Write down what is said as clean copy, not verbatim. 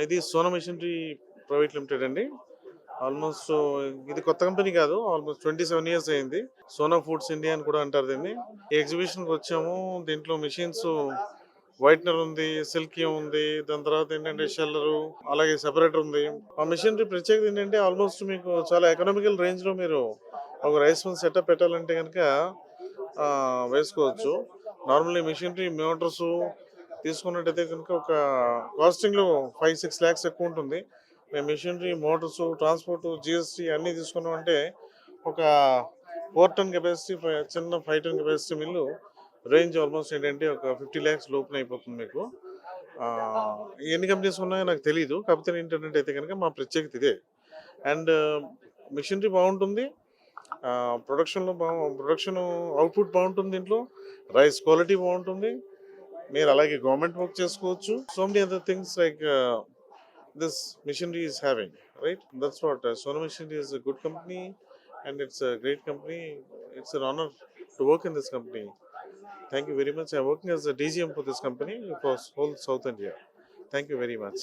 ఇది Sona machinery private limited అండి. Almost ఇది కొత్త కంపెనీ కాదు. ఆల్మోస్ట్ 27 ఇయర్స్ అయింది. సోనా ఫుడ్స్ ఇండియా అని కూడా అంటారు దీన్ని. ఈ ఎగ్జిబిషన్కి వచ్చాము. దీంట్లో మెషిన్స్ వైట్నర్ ఉంది, సిల్కీ ఉంది, దాని తర్వాత ఏంటంటే షెల్లరు, అలాగే సెపరేటర్ ఉంది. ఆ మెషినరీ ప్రత్యేకత ఏంటంటే ఆల్మోస్ట్ మీకు చాలా ఎకనామికల్ రేంజ్ లో మీరు ఒక రైస్ మిల్ సెటప్ పెట్టాలంటే కనుక వేసుకోవచ్చు. నార్మల్లీ మెషినరీ మోటార్స్ తీసుకున్నట్టయితే కనుక ఒక కాస్టింగ్ లో 5-6 lakhs ఎక్కువ ఉంటుంది. మేము మెషినరీ, మోటార్స్, ట్రాన్స్పోర్ట్, జిఎస్టీ అన్నీ తీసుకున్నామంటే ఒక 4 ton కెపాసిటీ, చిన్న 5 ton capacity mill range almost ఏంటంటే ఒక 50 lakhs లోపున అయిపోతుంది మీకు. ఆ, ఎన్ని కంపెనీస్ ఉన్నాయో నాకు తెలియదు. కాకపోతే ఏంటంటే అయితే కనుక మా ప్రత్యేకత ఇదే. అండ్ మెషినరీ బాగుంటుంది, ప్రొడక్షన్ అవుట్పుట్ బాగుంటుంది, దీంట్లో రైస్ క్వాలిటీ బాగుంటుంది. మీరు అలాగే గవర్నమెంట్ వర్క్ చేసుకోవచ్చు. So many other things like this machinery is having, right? That's what Sona Machinery is a good company, and it's a great company. It's an honor to work in this company. Thank you very much. I'm working as a DGM for this company for whole South India. Thank you very much.